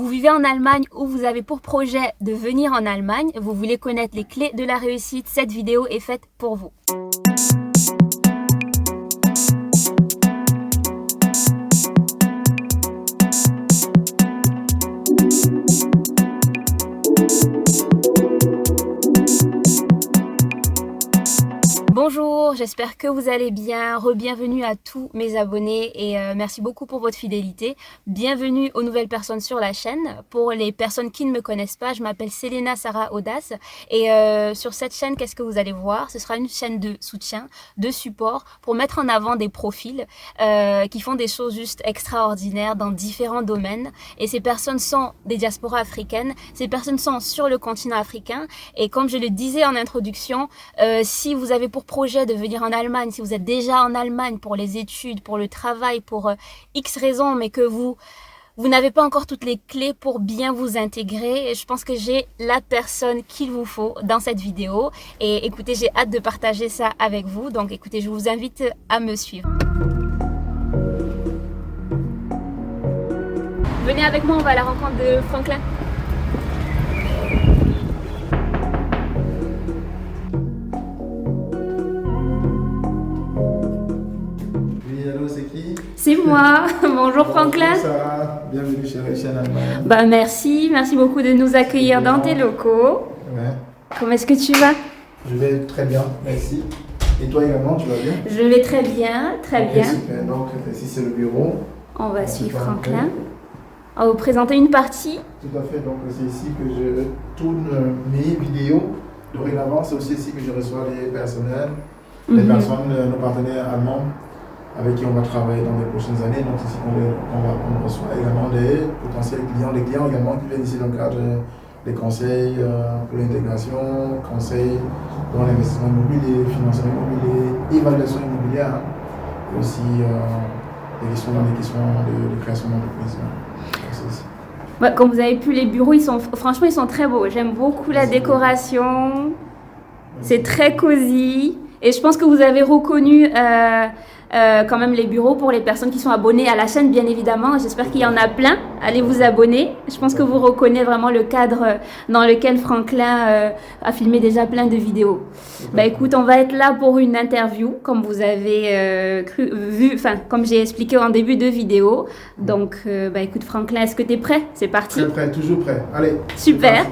Vous vivez en Allemagne ou vous avez pour projet de venir en Allemagne, vous voulez connaître les clés de la réussite, cette vidéo est faite pour vous. Bonjour, j'espère que vous allez bien. Re-bienvenue à tous mes abonnés et merci beaucoup pour votre fidélité. Bienvenue aux nouvelles personnes sur la chaîne. Pour les personnes qui ne me connaissent pas, je m'appelle Selena Sarah Audace et sur cette chaîne, qu'est-ce que vous allez voir? Ce sera une chaîne de soutien, de support pour mettre en avant des profils qui font des choses juste extraordinaires dans différents domaines. Et ces personnes sont des diasporas africaines, ces personnes sont sur le continent africain et comme je le disais en introduction, si vous avez pour projet de venir en Allemagne, si vous êtes déjà en Allemagne pour les études, pour le travail, pour X raisons, mais que vous n'avez pas encore toutes les clés pour bien vous intégrer, je pense que j'ai la personne qu'il vous faut dans cette vidéo. Et écoutez, j'ai hâte de partager ça avec vous. Donc écoutez, je vous invite à me suivre. Venez avec moi, on va à la rencontre de Franklin. C'est moi. Bonjour Franklin. Bonjour Sarah, bienvenue chez Réussir en Allemagne. Bah merci beaucoup de nous accueillir dans tes locaux. Ouais. Comment est-ce que tu vas? Je vais très bien, merci. Et toi également, tu vas bien? Je vais très bien, très bien. Super. Donc ici c'est le bureau. On va suivre Franklin. On va vous présenter une partie. Tout à fait, donc c'est ici que je tourne mes vidéos. Dorénavant, c'est aussi ici que je reçois les personnels, les personnes, nos partenaires allemands, avec qui on va travailler dans les prochaines années. Donc c'est ici qu'on reçoit également des potentiels clients, des clients également qui viennent ici dans le cadre des conseils pour l'intégration, conseils pour l'investissement immobilier, financement immobilier, évaluation immobilière, et aussi des questions de création d'entreprise. Ouais, comme vous avez pu, les bureaux, franchement, ils sont très beaux. J'aime beaucoup la décoration. C'est très cosy. Et je pense que vous avez reconnu quand même les bureaux pour les personnes qui sont abonnées à la chaîne, bien évidemment. J'espère qu'il y en a plein. Allez vous abonner. Je pense que vous reconnaissez vraiment le cadre dans lequel Franklin a filmé déjà plein de vidéos. Bah écoute, on va être là pour une interview, comme vous avez comme j'ai expliqué en début de vidéo. Donc, bah écoute Franklin, est-ce que tu es prêt? C'est parti. Très prêt, toujours prêt. Allez. Super.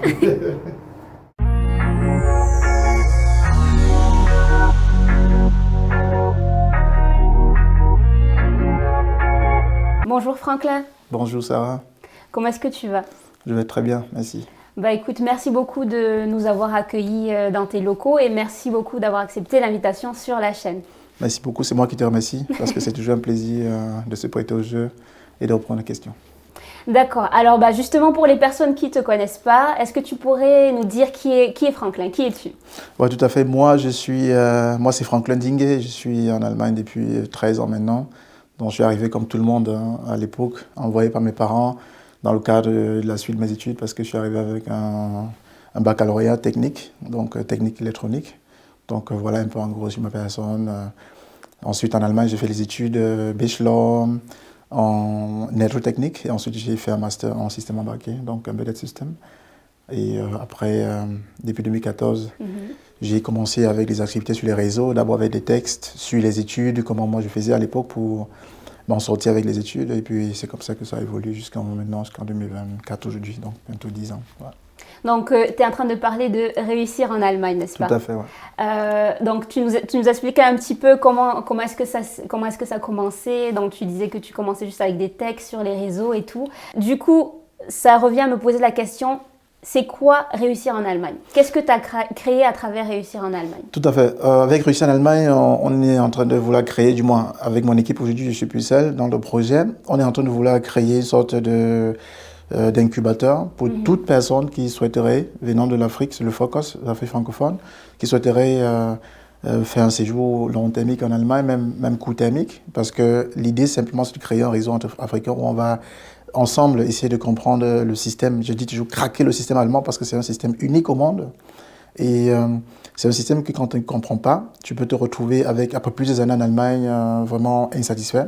Bonjour Franklin. Bonjour Sarah. Comment est-ce que tu vas? Je vais très bien, merci. Bah écoute, merci beaucoup de nous avoir accueillis dans tes locaux et merci beaucoup d'avoir accepté l'invitation sur la chaîne. Merci beaucoup, c'est moi qui te remercie parce que c'est toujours un plaisir de se prêter au jeu et de reprendre la question. D'accord, alors bah justement pour les personnes qui ne te connaissent pas, est-ce que tu pourrais nous dire qui est Franklin? Qui es-tu? Oui, tout à fait. Moi, c'est Franklin Dinge, je suis en Allemagne depuis 13 ans maintenant. Donc, je suis arrivé comme tout le monde à l'époque, envoyé par mes parents dans le cadre de la suite de mes études parce que je suis arrivé avec un baccalauréat technique, donc technique électronique. Donc voilà un peu en gros sur ma personne. Ensuite en Allemagne, j'ai fait les études bachelor en électrotechnique et ensuite j'ai fait un master en système embarqué, donc embedded system. Et après, depuis 2014, j'ai commencé avec des activités sur les réseaux, d'abord avec des textes sur les études, comment moi je faisais à l'époque pour m'en sortir avec les études. Et puis c'est comme ça que ça a évolué jusqu'en 2024 aujourd'hui, donc bientôt 10 ans. Voilà. Donc tu es en train de parler de réussir en Allemagne, n'est-ce pas? Tout à fait, oui. Donc tu nous expliquais un petit peu comment est-ce que ça a commencé. Donc tu disais que tu commençais juste avec des textes sur les réseaux et tout. Du coup, ça revient à me poser la question. C'est quoi réussir en Allemagne? Qu'est-ce que tu as créé à travers réussir en Allemagne? Tout à fait. Avec réussir en Allemagne, on est en train de vouloir créer, du moins avec mon équipe aujourd'hui, je ne suis plus seul dans le projet. On est en train de vouloir créer une sorte d'incubateur pour toute personne qui souhaiterait, venant de l'Afrique, c'est le focus, l'Afrique francophone, qui souhaiterait faire un séjour long thermique en Allemagne, même court thermique, parce que l'idée simplement c'est de créer un réseau africain où on va ensemble essayer de comprendre le système, je dis toujours craquer le système allemand parce que c'est un système unique au monde et c'est un système que quand tu ne comprends pas, tu peux te retrouver avec, après plusieurs années en Allemagne, vraiment insatisfait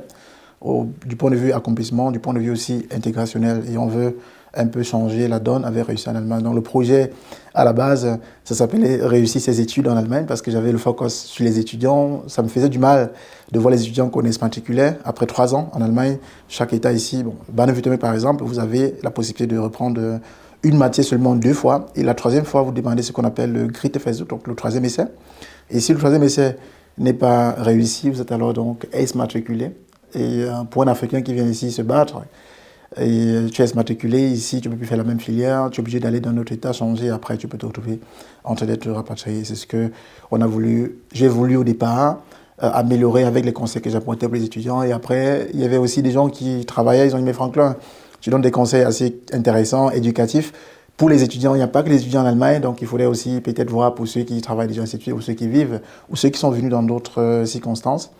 du point de vue accomplissement, du point de vue aussi intégrationnel. Et on veut un peu changer la donne avec Réussir en Allemagne. Donc le projet, à la base, ça s'appelait Réussir ses études en Allemagne parce que j'avais le focus sur les étudiants. Ça me faisait du mal de voir les étudiants qu'on se matriculaient après 3 ans en Allemagne. Chaque État ici, bon, Baden-Württemberg par exemple, vous avez la possibilité de reprendre une matière seulement 2 fois. Et la 3e fois, vous demandez ce qu'on appelle le Gritteversuch, donc le 3e essai. Et si le 3e essai n'est pas réussi, vous êtes alors donc exmatriculé. Et pour un Africain qui vient ici se battre, et tu es matriculé ici, tu ne peux plus faire la même filière, tu es obligé d'aller dans un autre état, changer, après tu peux te retrouver en train d'être rapatrié. C'est ce que j'ai voulu au départ améliorer avec les conseils que j'apportais pour les étudiants. Et après, il y avait aussi des gens qui travaillaient, ils ont dit, mais Franklin, tu donnes des conseils assez intéressants, éducatifs. Pour les étudiants, il n'y a pas que les étudiants en Allemagne, donc il faudrait aussi peut-être voir pour ceux qui travaillent déjà ici, ou ceux qui vivent, ou ceux qui sont venus dans d'autres circonstances.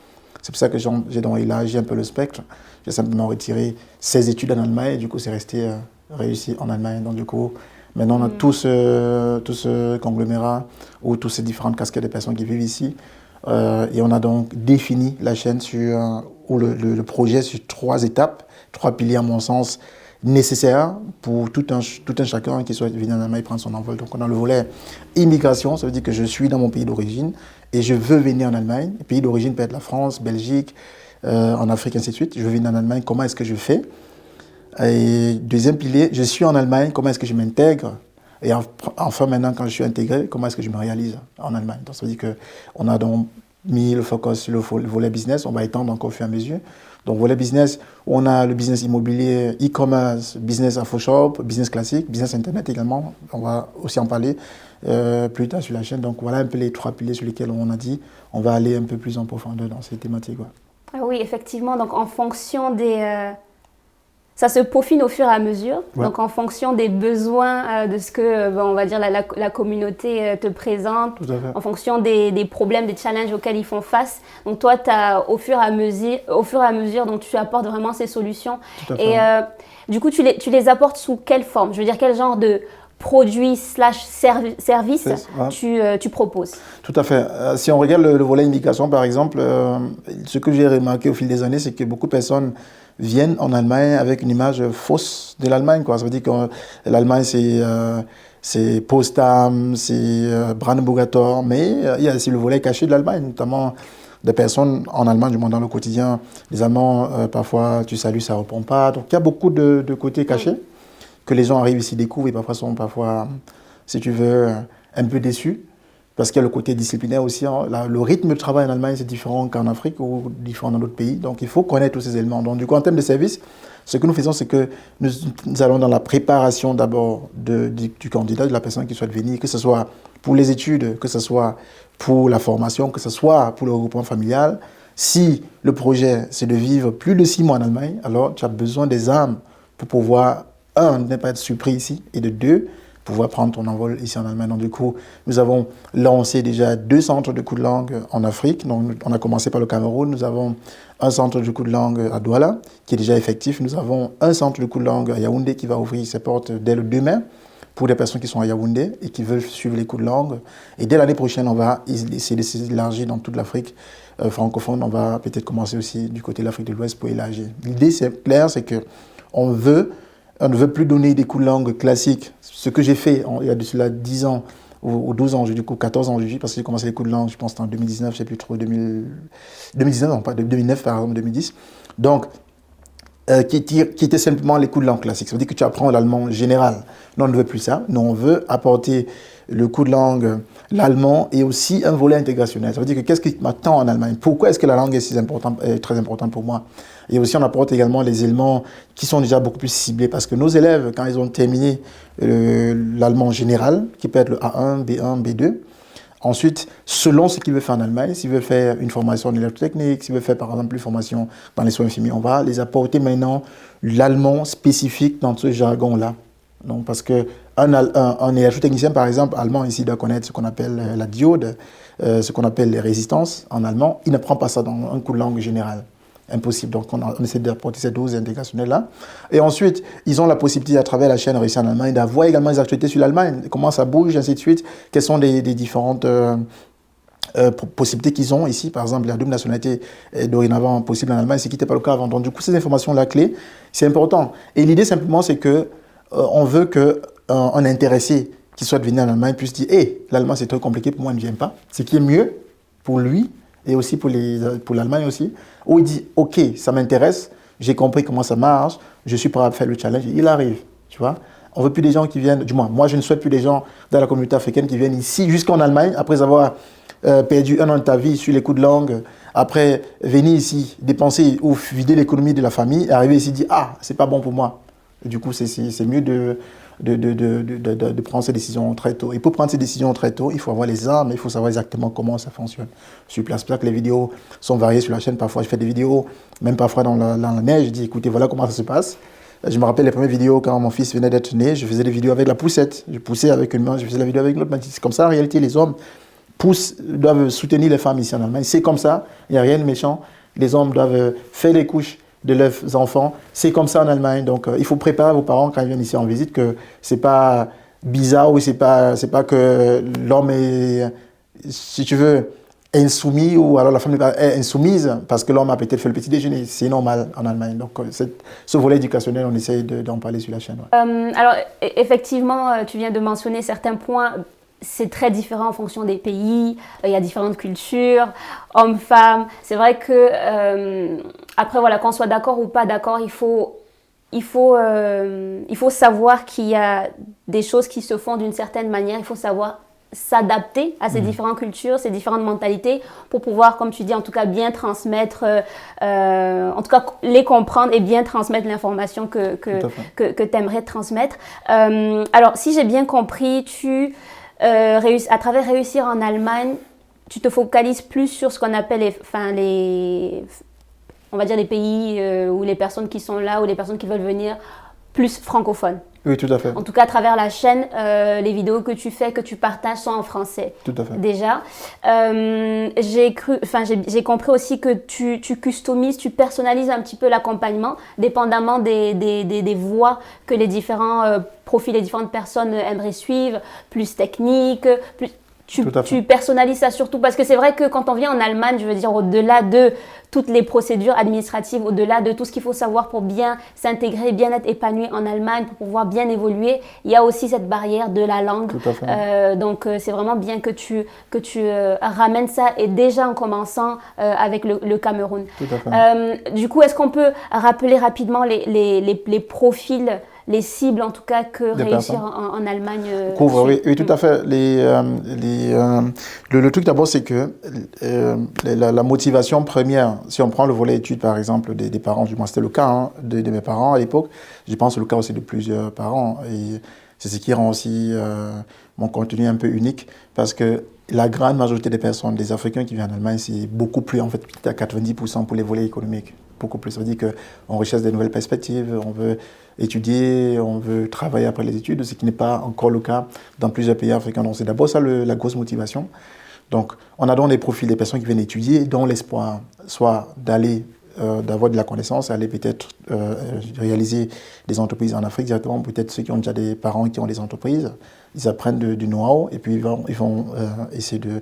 C'est pour ça que j'ai donc élargi un peu le spectre. J'ai simplement retiré 16 études en Allemagne et du coup, c'est resté réussi en Allemagne. Donc du coup, maintenant, on a tout ce conglomérat ou toutes ces différentes casquettes de personnes qui vivent ici. Et on a donc défini la chaîne ou le projet sur 3 étapes, 3 piliers à mon sens nécessaires pour tout un chacun qui souhaite venir en Allemagne et prendre son envol. Donc on a le volet immigration, ça veut dire que je suis dans mon pays d'origine et je veux venir en Allemagne. Le pays d'origine peut être la France, Belgique, en Afrique, ainsi de suite. Je veux venir en Allemagne, comment est-ce que je fais? Et deuxième pilier, je suis en Allemagne, comment est-ce que je m'intègre? Et enfin, maintenant, quand je suis intégré, comment est-ce que je me réalise en Allemagne? Donc ça veut dire qu'on a donc mis le focus sur le volet business, on va étendre encore au fur et à mesure. Donc volet business, on a le business immobilier, e-commerce, business infoshop, business classique, business internet également. On va aussi en parler plus tard sur la chaîne. Donc voilà un peu les 3 piliers sur lesquels on a dit on va aller un peu plus en profondeur dans ces thématiques. Ouais. Ah oui, effectivement. Donc en fonction ça se peaufine au fur et à mesure. Ouais. Donc en fonction des besoins de ce que, on va dire, la communauté te présente, en fonction des problèmes, des challenges auxquels ils font face. Donc toi, au fur et à mesure, donc tu apportes vraiment ces solutions. Et du coup, tu les apportes sous quelle forme? Je veux dire, quel genre de produits /services tu proposes? Tout à fait. Si on regarde le volet immigration, par exemple, ce que j'ai remarqué au fil des années, c'est que beaucoup de personnes viennent en Allemagne avec une image fausse de l'Allemagne, quoi. Ça veut dire que l'Allemagne, c'est Potsdam, c'est Brandenburger Tor, mais il y a aussi le volet caché de l'Allemagne, notamment des personnes en Allemagne, du moins dans le quotidien. Les Allemands, parfois, tu salues, ça ne répond pas. Donc, il y a beaucoup de côtés cachés que les gens arrivent ici, découvrent et parfois sont, si tu veux, un peu déçus. Parce qu'il y a le côté disciplinaire aussi. Le rythme de travail en Allemagne, c'est différent qu'en Afrique ou différent dans d'autres pays. Donc, il faut connaître tous ces éléments. Donc, du coup, en termes de service, ce que nous faisons, c'est que nous allons dans la préparation d'abord du candidat, de la personne qui souhaite venir, que ce soit pour les études, que ce soit pour la formation, que ce soit pour le regroupement familial. Si le projet, c'est de vivre plus de 6 mois en Allemagne, alors tu as besoin des armes pour pouvoir, ne pas être surpris ici, et de 2, pouvoir prendre ton envol ici en Allemagne. Donc, du coup, nous avons lancé déjà 2 centres de cours de langue en Afrique. Donc, on a commencé par le Cameroun. Nous avons un centre de cours de langue à Douala, qui est déjà effectif. Nous avons un centre de cours de langue à Yaoundé qui va ouvrir ses portes dès le 2 mai pour des personnes qui sont à Yaoundé et qui veulent suivre les cours de langue. Et dès l'année prochaine, on va essayer de s'élargir dans toute l'Afrique francophone. On va peut-être commencer aussi du côté de l'Afrique de l'Ouest pour élargir. L'idée, c'est clair, c'est qu'on ne veut plus donner des cours de langue classiques. Ce que j'ai fait il y a de cela 10 ans ou 12 ans, du coup 14 ans aujourd'hui, parce que j'ai commencé les cours de langue, je pense, en 2019, je ne sais plus trop, 2019, non pas 2009 par exemple, 2010. Donc, qui était simplement les cours de langue classiques. Ça veut dire que tu apprends l'allemand général. Nous, on ne veut plus ça. Nous, on veut apporter le cours de langue, l'allemand, et aussi un volet integrationnel. Ça veut dire que qu'est-ce qui m'attend en Allemagne? Pourquoi est-ce que la langue est très importante pour moi? Et aussi, on apporte également les éléments qui sont déjà beaucoup plus ciblés. Parce que nos élèves, quand ils ont terminé l'allemand général, qui peut être le A1, B1, B2, ensuite, selon ce qu'ils veulent faire en Allemagne, s'ils veulent faire une formation en électrotechnique, s'ils veulent faire par exemple une formation dans les soins infirmiers, on va les apporter maintenant l'allemand spécifique dans ce jargon-là. Donc, parce qu'un électrotechnicien, par exemple, allemand, ici, doit connaître ce qu'on appelle la diode, ce qu'on appelle les résistances en allemand. Il ne prend pas ça dans un cours de langue générale. Impossible. Donc, on essaie d'apporter cette dose intégration-là. Et ensuite, ils ont la possibilité, à travers la chaîne Réussir en Allemagne, d'avoir également des actualités sur l'Allemagne, comment ça bouge, ainsi de suite, quelles sont les différentes possibilités qu'ils ont ici. Par exemple, la double nationalité est dorénavant possible en Allemagne, ce qui n'était pas le cas avant. Donc, du coup, ces informations-là clés, c'est important. Et l'idée, simplement, c'est que on veut qu'un intéressé qui souhaite venir en Allemagne puisse dire « Hey, l'allemand, c'est très compliqué, pour moi, il ne vient pas. » Ce qui est mieux pour lui et aussi pour l'Allemagne aussi. Où il dit « Ok, ça m'intéresse, j'ai compris comment ça marche, je suis prêt à faire le challenge. » Il arrive, tu vois. On ne veut plus des gens qui viennent, du moins, moi, je ne souhaite plus des gens dans la communauté africaine qui viennent ici jusqu'en Allemagne après avoir perdu 1 an de ta vie sur les coups de langue, après venir ici, dépenser ou vider l'économie de la famille, et arriver ici et dire « Ah, c'est pas bon pour moi. » Et du coup, c'est mieux de prendre ces décisions très tôt. Et pour prendre ces décisions très tôt, il faut avoir les armes, il faut savoir exactement comment ça fonctionne. Sur place, c'est pour ça que les vidéos sont variées sur la chaîne. Parfois, je fais des vidéos, même parfois dans la neige, je dis « Écoutez, voilà comment ça se passe. » Je me rappelle les premières vidéos quand mon fils venait d'être né, je faisais des vidéos avec la poussette. Je poussais avec une main, je faisais la vidéo avec l'autre main. C'est comme ça, en réalité, les hommes doivent soutenir les femmes ici en Allemagne. C'est comme ça, il n'y a rien de méchant. Les hommes doivent faire les couches de leurs enfants. C'est comme ça en Allemagne. Donc, il faut préparer vos parents quand ils viennent ici en visite que c'est pas bizarre ou c'est pas que l'homme est, si tu veux, insoumis ou alors la femme est insoumise parce que l'homme a peut-être fait le petit déjeuner. C'est normal en Allemagne. Donc, ce volet éducationnel, on essaye d'en parler sur la chaîne. Ouais. Alors, effectivement, tu viens de mentionner certains points. C'est très différent en fonction des pays, il y a différentes cultures, hommes, femmes. C'est vrai que, après, voilà, qu'on soit d'accord ou pas d'accord, il faut savoir qu'il y a des choses qui se font d'une certaine manière. Il faut savoir s'adapter à ces différentes cultures, ces différentes mentalités pour pouvoir, comme tu dis, en tout cas bien transmettre, en tout cas les comprendre et bien transmettre l'information que tu aimerais transmettre. Alors, si j'ai bien compris, à travers réussir en Allemagne, tu te focalises plus sur ce qu'on appelle on va dire les pays où les personnes qui sont là, ou les personnes qui veulent venir, plus francophones. Oui, tout à fait. En tout cas, à travers la chaîne, les vidéos que tu fais, que tu partages sont en français. Tout à fait. Déjà. J'ai compris aussi que tu customises, tu personnalises un petit peu l'accompagnement, dépendamment des voies que les différents profils, les différentes personnes aimeraient suivre, plus technique, plus... Tu personnalises ça surtout parce que c'est vrai que quand on vient en Allemagne, je veux dire, au-delà de toutes les procédures administratives, au-delà de tout ce qu'il faut savoir pour bien s'intégrer, bien être épanoui en Allemagne, pour pouvoir bien évoluer, il y a aussi cette barrière de la langue. Tout à fait. Donc, c'est vraiment bien que tu ramènes ça, et déjà en commençant avec le Cameroun. Tout à fait. Du coup, est-ce qu'on peut rappeler rapidement les profils, les cibles en tout cas que réussir en Allemagne couvre? Oui, tout à fait. Le truc d'abord, c'est que la motivation première, si on prend le volet études par exemple des parents, du moins c'était le cas de mes parents à l'époque, je pense le cas aussi de plusieurs parents, et c'est ce qui rend aussi mon contenu un peu unique, parce que la grande majorité des personnes, des Africains qui viennent en Allemagne, c'est beaucoup plus, en fait, à 90% pour les volets économiques. Beaucoup plus. Ça veut dire qu'on recherche des nouvelles perspectives, on veut étudier, on veut travailler après les études, ce qui n'est pas encore le cas dans plusieurs pays africains. Donc c'est d'abord ça la grosse motivation. Donc on a donc des profils des personnes qui viennent étudier, dont l'espoir soit d'avoir de la connaissance, aller peut-être réaliser des entreprises en Afrique directement, peut-être ceux qui ont déjà des parents qui ont des entreprises, ils apprennent du know-how et puis ils vont essayer de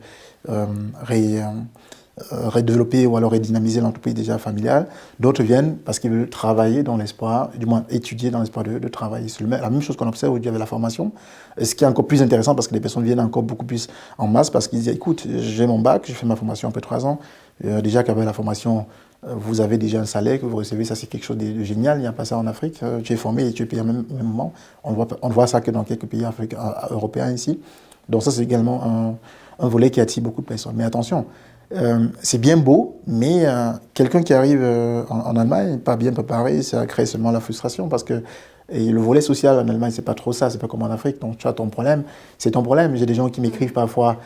redévelopper ou alors redynamiser l'entreprise déjà familiale. D'autres viennent parce qu'ils veulent travailler dans l'espoir, du moins étudier dans l'espoir de travailler. C'est la même chose qu'on observe aujourd'hui avec la formation. Et ce qui est encore plus intéressant parce que les personnes viennent encore beaucoup plus en masse parce qu'ils disent écoute, j'ai mon bac, j'ai fait ma formation après 3 ans. Déjà qu'avec la formation, vous avez déjà un salaire que vous recevez, ça c'est quelque chose de génial. Il n'y a pas ça en Afrique. Tu es formé et tu es payé au même moment. On ne voit ça que dans quelques pays européens ici. Donc ça c'est également un volet qui attire beaucoup de personnes. Mais attention, c'est bien beau, mais quelqu'un qui arrive en Allemagne, pas bien préparé, ça crée seulement la frustration parce que le volet social en Allemagne, c'est pas trop ça, c'est pas comme en Afrique. Donc tu as ton problème, c'est ton problème. J'ai des gens qui m'écrivent parfois,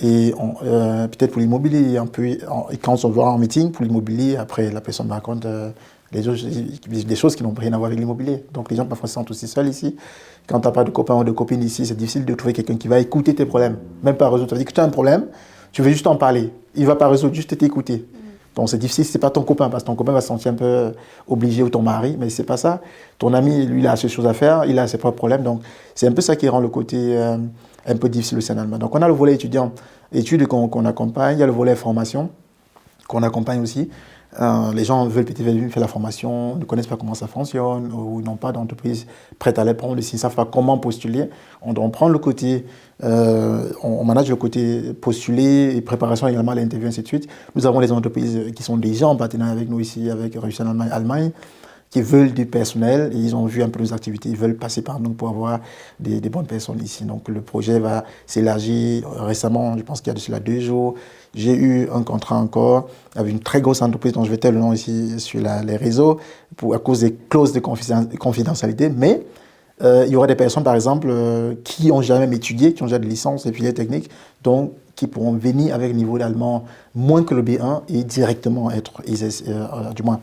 et peut-être pour l'immobilier, et quand on se voit en meeting pour l'immobilier, après la personne me raconte des choses qui n'ont rien à voir avec l'immobilier. Donc les gens parfois se sentent aussi seuls ici. Quand tu n'as pas de copain ou de copine ici, c'est difficile de trouver quelqu'un qui va écouter tes problèmes, même pas résoudre. Ça veut dire que tu as un problème, tu veux juste en parler. Il ne va pas résoudre, juste t'écouter. Donc c'est difficile, c'est pas ton copain, parce que ton copain va se sentir un peu obligé, ou ton mari, mais c'est pas ça. Ton ami, lui, il a ses choses à faire, il a ses propres problèmes. Donc c'est un peu ça qui rend le côté un peu difficile aussi en Allemagne. Donc on a le volet étudiant, études qu'on accompagne, il y a le volet formation qu'on accompagne aussi. Les gens veulent peut-être venir faire la formation, ne connaissent pas comment ça fonctionne, ou n'ont pas d'entreprise prête à les prendre, ils ne savent pas comment postuler. On prend le côté, on manage le côté postuler et préparation également à l'interview, ainsi de suite. Nous avons des entreprises qui sont déjà en partenariat avec nous ici, avec Réussir en Allemagne, qui veulent du personnel, et ils ont vu un peu nos activités, ils veulent passer par nous pour avoir des bonnes personnes ici. Donc le projet va s'élargir. Récemment, je pense qu'il y a de cela 2 jours, j'ai eu un contrat encore avec une très grosse entreprise dont je vais taire le nom ici sur les réseaux à cause des clauses de confidentialité. Mais il y aura des personnes, par exemple, qui n'ont jamais étudié, qui ont déjà des licences et filières techniques, donc qui pourront venir avec un niveau d'allemand moins que le B1 et directement être, du moins,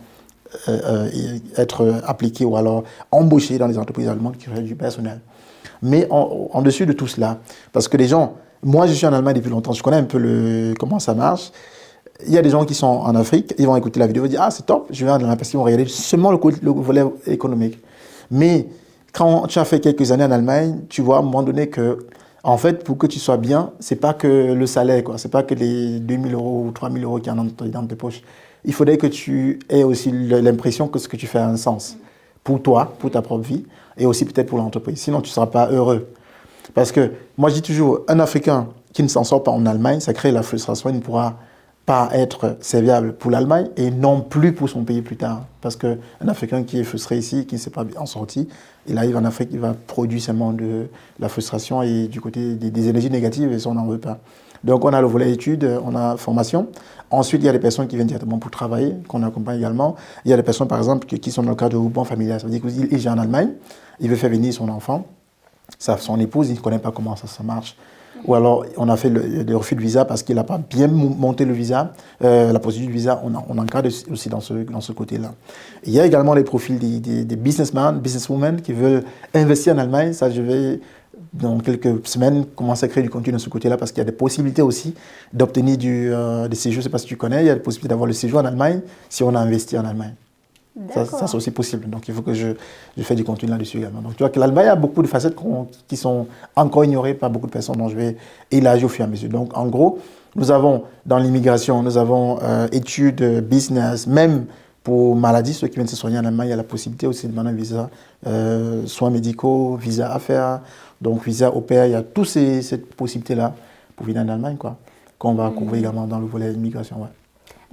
être appliqués ou alors embauchés dans les entreprises allemandes qui recherchent du personnel. Mais en dessus de tout cela, parce que les gens, moi je suis en Allemagne depuis longtemps, je connais un peu comment ça marche. Il y a des gens qui sont en Afrique, ils vont écouter la vidéo, ils vont dire ah c'est top, je vais en Allemagne parce qu'ils vont regarder seulement le volet économique. Mais quand tu as fait quelques années en Allemagne, tu vois à un moment donné que en fait, pour que tu sois bien, c'est pas que le salaire, quoi. C'est pas que les 2 000 euros ou 3 000 euros qui sont dans tes poches. Il faudrait que tu aies aussi l'impression que ce que tu fais a un sens pour toi, pour ta propre vie, et aussi peut-être pour l'entreprise. Sinon, tu ne seras pas heureux. Parce que moi, je dis toujours, un Africain qui ne s'en sort pas en Allemagne, ça crée la frustration, il ne pourra pas être serviable pour l'Allemagne et non plus pour son pays plus tard. Parce qu'un Africain qui est frustré ici, qui ne s'est pas en sorti, il arrive en Afrique, il va produire seulement de la frustration et du côté des énergies négatives, et ça, on n'en veut pas. Donc, on a le volet études, on a formation. Ensuite, il y a des personnes qui viennent directement pour travailler, qu'on accompagne également. Il y a des personnes, par exemple, qui sont dans le cadre de groupement familial. Ça veut dire qu'il est en Allemagne, il veut faire venir son enfant, son épouse, il ne connaît pas comment ça marche. Ou alors, on a fait le refus de visa parce qu'il n'a pas bien monté le visa, la procédure de visa, on encadre aussi dans ce côté-là. Il y a également les profils des businessmen, businesswomen qui veulent investir en Allemagne. Ça, je vais, dans quelques semaines, commencer à créer du contenu de ce côté-là parce qu'il y a des possibilités aussi d'obtenir des séjours. Je ne sais pas si tu connais, il y a des possibilités d'avoir le séjour en Allemagne si on a investi en Allemagne. Ça, c'est aussi possible. Donc, il faut que je fasse du contenu là-dessus également. Donc, tu vois que l'Allemagne a beaucoup de facettes qui sont encore ignorées par beaucoup de personnes, dont je vais élargir au fur et à mesure. Donc, en gros, nous avons dans l'immigration, nous avons études, business, même pour maladies, ceux qui viennent se soigner en Allemagne, il y a la possibilité aussi de demander un visa, soins médicaux, visa affaires, donc visa au pair. Il y a toutes ces possibilités-là pour venir en Allemagne, quoi, qu'on va couvrir également dans le volet immigration. Ouais.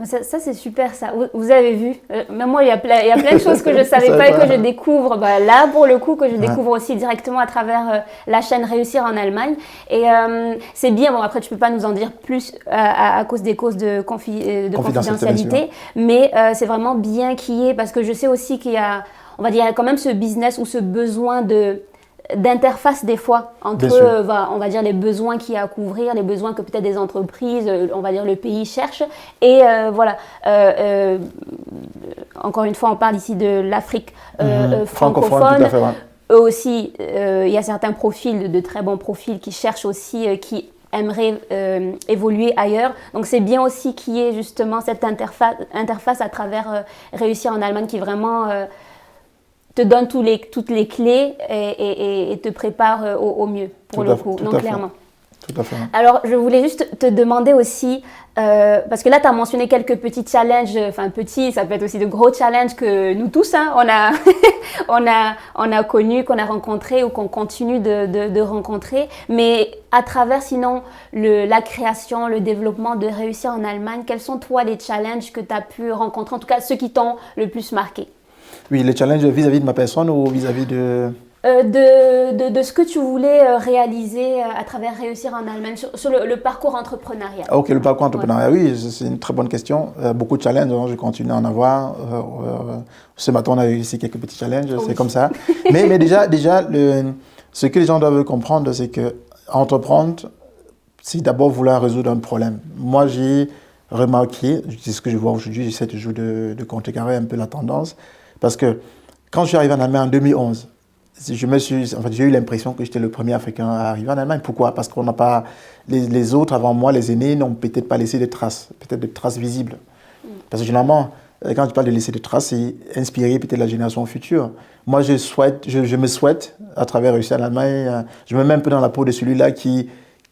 Ça c'est super ça. Vous avez vu, même moi il y a plein de choses que je ne savais pas et que je découvre là pour le coup, que je découvre aussi directement à travers la chaîne Réussir en Allemagne. Et c'est bien, bon après tu peux pas nous en dire plus à cause des causes de confidentialité, mais c'est vraiment bien qu'il y ait, parce que je sais aussi qu'il y a, on va dire, quand même ce business ou ce besoin d'interface des fois entre on va dire les besoins qu'il y a à couvrir, les besoins que peut-être des entreprises, on va dire le pays cherche, et voilà, encore une fois on parle ici de l'Afrique francophone. Tout à fait, ouais. Eux aussi, il y a certains profils, de très bons profils qui cherchent aussi, qui aimeraient évoluer ailleurs. Donc c'est bien aussi qu'il y ait justement cette interface à travers Réussir en Allemagne qui vraiment te donne toutes les clés et te prépare au mieux pour le coup, donc clairement. Tout à fait. Alors, je voulais juste te demander aussi, parce que là, tu as mentionné quelques petits challenges, enfin petits, ça peut être aussi de gros challenges que nous tous, on a connus, qu'on a rencontrés ou qu'on continue de rencontrer. Mais à travers, sinon, la création, le développement de Réussir en Allemagne, quels sont, toi, les challenges que tu as pu rencontrer, en tout cas ceux qui t'ont le plus marqué? Oui, les challenges vis-à-vis de ma personne ou vis-à-vis de ce que tu voulais réaliser à travers Réussir en Allemagne, sur le parcours entrepreneurial. Ok, le parcours entrepreneurial, oui, c'est une très bonne question. Beaucoup de challenges, je continue à en avoir. Ce matin, on a eu ici quelques petits challenges, c'est comme ça. Mais déjà ce que les gens doivent comprendre, c'est que entreprendre, c'est d'abord vouloir résoudre un problème. Moi, j'ai remarqué, c'est ce que je vois aujourd'hui, j'essaie toujours de contrecarrer un peu la tendance, parce que quand je suis arrivé en Allemagne en 2011, j'ai eu l'impression que j'étais le premier Africain à arriver en Allemagne. Pourquoi? Parce qu'on n'a pas, les autres avant moi, les aînés, n'ont peut-être pas laissé de traces, peut-être des traces visibles. Parce que généralement, quand tu parles de laisser des traces, c'est inspirer peut-être la génération future. Moi, je me souhaite, à travers réussir en Allemagne, je me mets un peu dans la peau de celui-là qui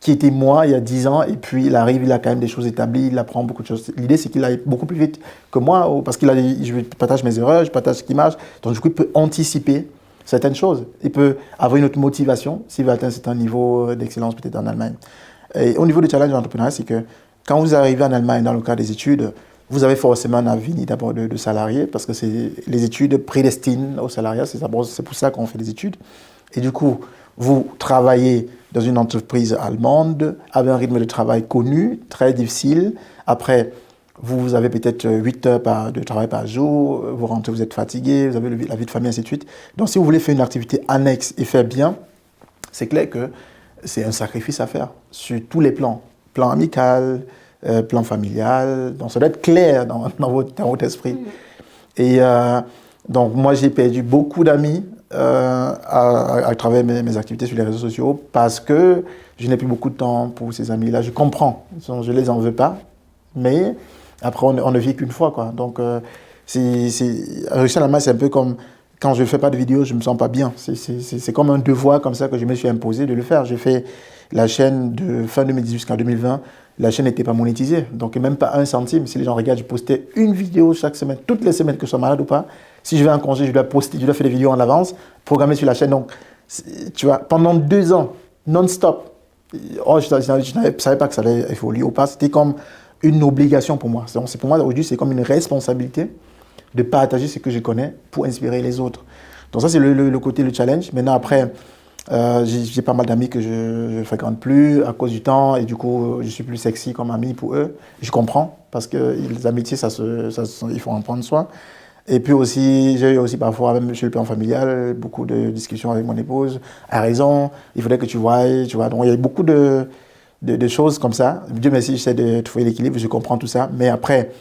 était moi il y a 10 ans, et puis il arrive, il a quand même des choses établies, il apprend beaucoup de choses. L'idée, c'est qu'il aille beaucoup plus vite que moi, parce je partage mes erreurs, je partage ce qui marche. Donc, du coup, il peut anticiper certaines choses. Il peut avoir une autre motivation s'il veut atteindre un certain niveau d'excellence peut-être en Allemagne. Et au niveau du challenge d'entrepreneuriat, c'est que quand vous arrivez en Allemagne dans le cadre des études, vous avez forcément un avenir d'abord de salarié, parce que les études prédestinent au salariat, c'est pour ça qu'on fait des études. Et du coup, vous travaillez dans une entreprise allemande, avec un rythme de travail connu, très difficile. Après, vous avez peut-être 8 heures de travail par jour, vous rentrez, vous êtes fatigué, vous avez la vie de famille, ainsi de suite. Donc, si vous voulez faire une activité annexe et faire bien, c'est clair que c'est un sacrifice à faire sur tous les plans. Plan amical, plan familial. Donc, ça doit être clair dans votre esprit. Et donc, moi, j'ai perdu beaucoup d'amis à travers mes activités sur les réseaux sociaux parce que je n'ai plus beaucoup de temps pour ces amis-là. Je comprends, je ne les en veux pas, mais après, on ne vit qu'une fois, quoi. Donc, réussir à la main, c'est un peu comme quand je ne fais pas de vidéo, je ne me sens pas bien. C'est comme un devoir comme ça que je me suis imposé de le faire. J'ai fait la chaîne de fin 2018 jusqu'en 2020. La chaîne n'était pas monétisée, donc même pas 1 centime. Si les gens regardent, je postais une vidéo chaque semaine, toutes les semaines, que je sois malade ou pas. Si je vais en congé, je dois faire des vidéos en avance, programmer sur la chaîne. Donc, tu vois, pendant 2 ans, non-stop, je ne savais pas que ça allait évoluer ou pas. C'était comme une obligation pour moi. Pour moi, aujourd'hui, c'est comme une responsabilité de partager ce que je connais pour inspirer les autres. Donc ça, c'est le côté, le challenge. Maintenant, après, j'ai pas mal d'amis que je ne fréquente plus à cause du temps, et du coup, je suis plus sexy comme ami pour eux. Je comprends, parce que les amitiés, il faut en prendre soin. Et puis aussi, j'ai eu aussi parfois, même chez le plan familial, beaucoup de discussions avec mon épouse. À raison, il faudrait que tu vois. Donc, il y a beaucoup de choses comme ça. Dieu merci, j'essaie de trouver l'équilibre, je comprends tout ça. Mais après,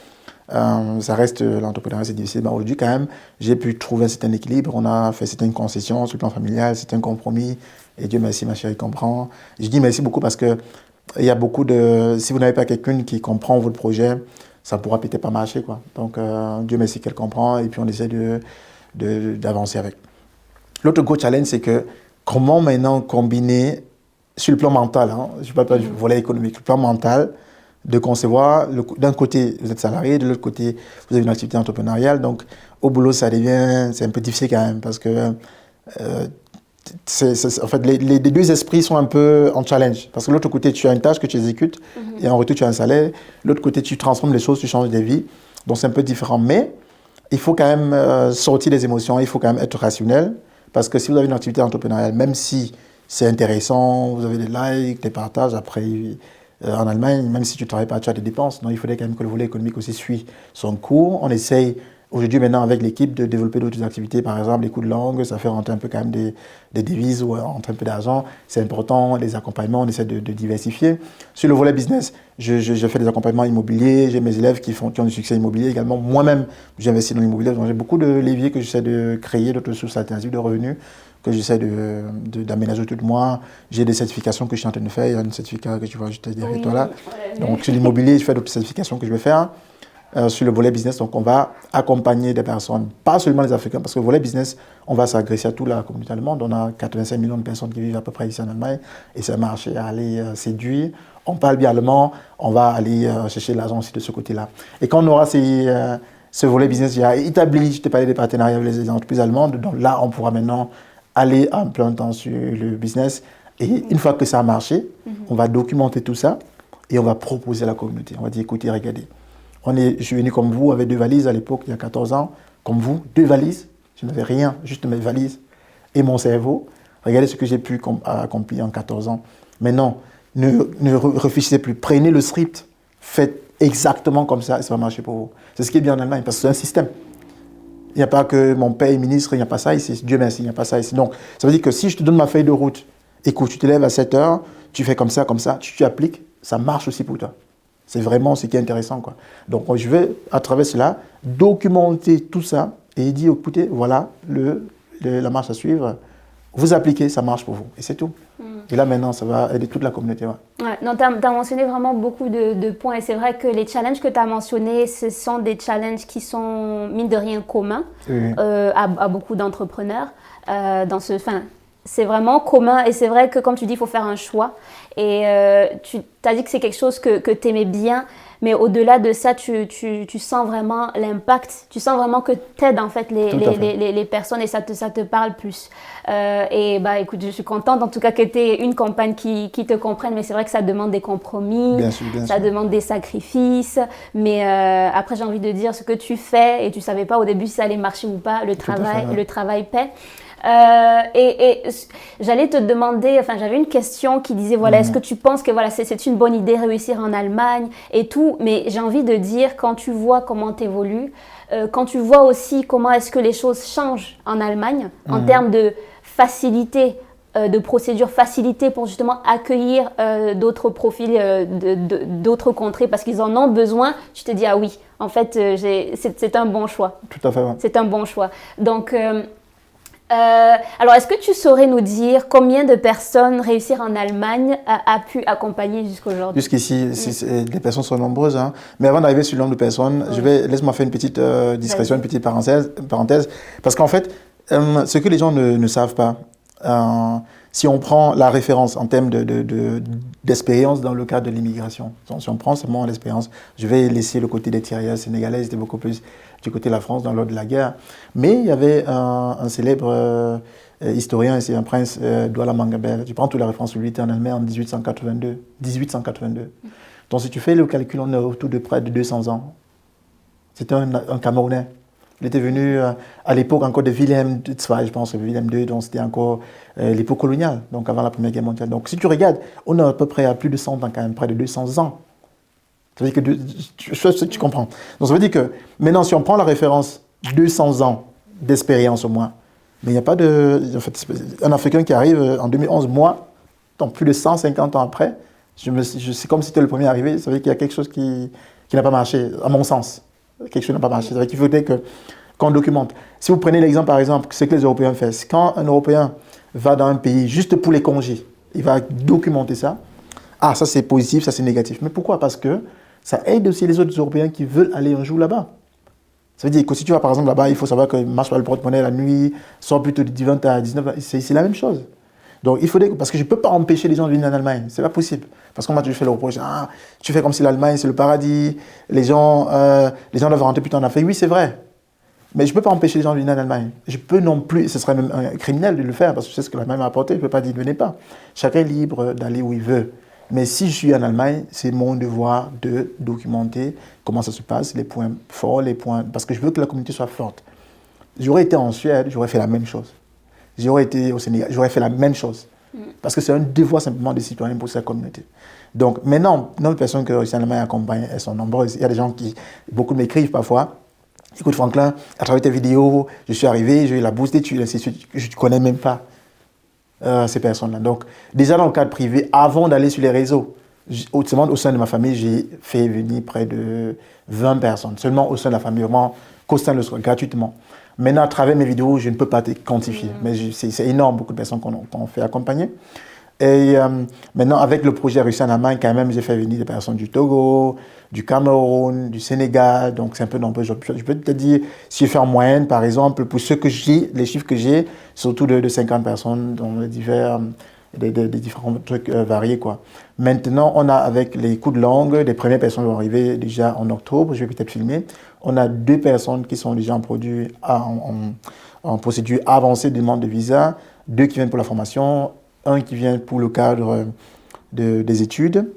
ça reste, l'entrepreneuriat, c'est difficile. Mais aujourd'hui, quand même, j'ai pu trouver un certain équilibre. On a fait certaines concessions sur le plan familial, c'est un compromis. Et Dieu merci, ma chérie comprend. Je dis merci beaucoup parce que il y a beaucoup de... Si vous n'avez pas quelqu'un qui comprend votre projet, ça ne pourra peut-être pas marcher, quoi. Donc, Dieu merci qu'elle comprend, et puis on essaie d'avancer avec. L'autre gros challenge, c'est que comment maintenant combiner, sur le plan mental, hein, je ne parle pas du volet économique, le plan mental, de concevoir, d'un côté, vous êtes salarié, de l'autre côté, vous avez une activité entrepreneuriale. Donc, au boulot, c'est un peu difficile quand même, parce que en fait, les deux esprits sont un peu en challenge. Parce que de l'autre côté, tu as une tâche que tu exécutes, et en retour, tu as un salaire. De l'autre côté, tu transformes les choses, tu changes des vies. Donc, c'est un peu différent. Mais il faut quand même sortir des émotions, il faut quand même être rationnel. Parce que si vous avez une activité entrepreneuriale, même si c'est intéressant, vous avez des likes, des partages, après, en Allemagne, même si tu ne travailles pas, tu as des dépenses. Donc, il faudrait quand même que le volet économique aussi suit son cours. On essaye aujourd'hui maintenant avec l'équipe de développer d'autres activités, par exemple les cours de langue, ça fait rentrer un peu quand même des devises ou rentrer un peu d'argent. C'est important, les accompagnements, on essaie de diversifier. Sur le volet business, je fais des accompagnements immobiliers, j'ai mes élèves qui ont du succès immobilier également. Moi-même, j'ai investi dans l'immobilier, donc j'ai beaucoup de leviers que j'essaie de créer, d'autres sources alternatives de revenus que j'essaie d'aménager autour de moi. J'ai des certifications que je suis en train de faire. Il y a une certificat que tu vois juste derrière toi là. Donc sur l'immobilier, je fais d'autres certifications que je vais faire. Sur le volet business, donc on va accompagner des personnes, pas seulement les Africains, parce que le volet business, on va s'agresser à toute la communauté allemande. On a 85 millions de personnes qui vivent à peu près ici en Allemagne, et c'est un marché à aller séduire. On parle bien allemand, on va aller chercher l'argent aussi de ce côté-là. Et quand on aura ce volet business déjà établi, je t'ai parlé des partenariats avec les entreprises allemandes, donc là, on pourra maintenant aller en plein temps sur le business. Et une fois que ça a marché, on va documenter tout ça et on va proposer à la communauté. On va dire, écoutez, regardez, je suis venu comme vous avec 2 valises à l'époque, il y a 14 ans, comme vous, 2 valises. Je n'avais rien, juste mes valises et mon cerveau. Regardez ce que j'ai pu accomplir en 14 ans. Maintenant, ne réfléchissez plus. Prenez le script, faites exactement comme ça et ça va marcher pour vous. C'est ce qui est bien en Allemagne parce que c'est un système. Il n'y a pas que mon père est ministre, il n'y a pas ça ici. Dieu merci, il n'y a pas ça ici. Donc, ça veut dire que si je te donne ma feuille de route, écoute, tu te lèves à 7 heures, tu fais comme ça, tu appliques, ça marche aussi pour toi. C'est vraiment ce qui est intéressant, quoi. Donc, je vais, à travers cela, documenter tout ça et dire, écoutez, voilà la marche à suivre. Vous appliquez, ça marche pour vous. Et c'est tout. Et là, maintenant, ça va aider toute la communauté. Ouais. Ouais, non, tu as mentionné vraiment beaucoup de points et c'est vrai que les challenges que tu as mentionnés, ce sont des challenges qui sont, mine de rien, communs à beaucoup d'entrepreneurs. C'est vraiment commun et c'est vrai que, comme tu dis, il faut faire un choix. Et tu as dit que c'est quelque chose que tu aimais bien, mais au-delà de ça, tu sens vraiment l'impact. Tu sens vraiment que tu aides en fait les personnes et ça te parle plus. Et écoute, je suis contente en tout cas que tu aies une compagne qui te comprenne, mais c'est vrai que ça demande des compromis, bien sûr. Demande des sacrifices. Mais après, j'ai envie de dire ce que tu fais et tu ne savais pas au début si ça allait marcher ou pas, le travail paie. Et j'allais te demander, enfin j'avais une question qui disait voilà, est-ce que tu penses que voilà, c'est une bonne idée réussir en Allemagne et tout, mais j'ai envie de dire quand tu vois comment tu évolues, quand tu vois aussi comment est-ce que les choses changent en Allemagne en termes de facilité, de procédures facilitées pour justement accueillir d'autres profils d'autres contrées parce qu'ils en ont besoin, je te dis ah oui, en fait c'est un bon choix. Tout à fait. Ouais. C'est un bon choix. Donc alors, est-ce que tu saurais nous dire combien de personnes réussir en Allemagne a pu accompagner jusqu'aujourd'hui? Jusqu'ici, les personnes sont nombreuses. Hein. Mais avant d'arriver sur le nombre de personnes, laisse-moi faire une petite discrétion, une petite parenthèse. Parce qu'en fait, ce que les gens ne savent pas, si on prend la référence en termes d'expérience dans le cadre de l'immigration, si on prend seulement l'expérience, je vais laisser le côté des tirailleurs sénégalais, c'était beaucoup plus du côté de la France dans l'ordre de la guerre. Mais il y avait un célèbre historien, c'est un prince Douala Mangabel. Tu prends toutes les références sur lui, il était en Allemagne en 1882. Donc si tu fais le calcul, on est autour de près de 200 ans. C'était un Camerounais. Il était venu à l'époque encore de Wilhelm II, je pense, Wilhelm II, donc c'était encore l'époque coloniale, donc avant la Première Guerre mondiale. Donc si tu regardes, on est à peu près à plus de 100 ans quand même, près de 200 ans. Ça veut dire que tu comprends. Donc ça veut dire que maintenant, si on prend la référence 200 ans d'expérience au moins, mais il n'y a pas de... En fait, un Africain qui arrive en 2011, moi, donc plus de 150 ans après, c'est comme si c'était le premier arrivé, ça veut dire qu'il y a quelque chose qui n'a pas marché, à mon sens. Quelque chose n'a pas marché. Ça veut dire qu'il faudrait qu'on documente. Si vous prenez l'exemple, par exemple, ce que les Européens font, quand un Européen va dans un pays juste pour les congés, il va documenter ça. Ah, ça c'est positif, ça c'est négatif. Mais pourquoi? Parce que ça aide aussi les autres Européens qui veulent aller un jour là-bas. Ça veut dire que si tu vas par exemple là-bas, il faut savoir que marche pas le porte-monnaie la nuit, sort plutôt de 20 à 19, c'est la même chose. Donc il faudrait, parce que je ne peux pas empêcher les gens de venir en Allemagne, c'est pas possible. Parce qu'on m'a toujours fait le reproche, tu fais comme si l'Allemagne c'est le paradis, les gens doivent rentrer plus tard en Afrique. Oui, c'est vrai. Mais je ne peux pas empêcher les gens de venir en Allemagne. Je peux non plus, ce serait même un criminel de le faire, parce que je sais ce que l'Allemagne m'a apporté, je ne peux pas dire ne venez pas. Chacun est libre d'aller où il veut. Mais si je suis en Allemagne, c'est mon devoir de documenter comment ça se passe, les points forts, les points... Parce que je veux que la communauté soit forte. J'aurais été en Suède, j'aurais fait la même chose. J'aurais été au Sénégal, j'aurais fait la même chose. Parce que c'est un devoir simplement des citoyens pour cette communauté. Donc maintenant, nos personnes que réussissent en Allemagne accompagnent, elles sont nombreuses. Il y a des gens qui, beaucoup m'écrivent parfois, écoute Franklin, à travers tes vidéos, je suis arrivé, j'ai eu la bourse d'études, je ne connais même pas ces personnes-là. Donc déjà dans le cadre privé, avant d'aller sur les réseaux, au sein de ma famille, j'ai fait venir près de 20 personnes, seulement au sein de la famille, vraiment, gratuitement. Maintenant, à travers mes vidéos, je ne peux pas te quantifier, mais c'est énorme, beaucoup de personnes qu'on fait accompagner. Et maintenant, avec le projet Réussir en Allemagne, quand même, j'ai fait venir des personnes du Togo, du Cameroun, du Sénégal, donc c'est un peu nombreux. Je peux te dire, si je fais en moyenne, par exemple, pour ceux que j'ai, les chiffres que j'ai, surtout de 50 personnes dans les différents trucs variés, quoi. Maintenant, on a, avec les coups de langue, les premières personnes vont arriver déjà en octobre, je vais peut-être filmer. On a 2 personnes qui sont déjà en procédure avancée de demande de visa, 2 qui viennent pour la formation, 1 qui vient pour le cadre des études.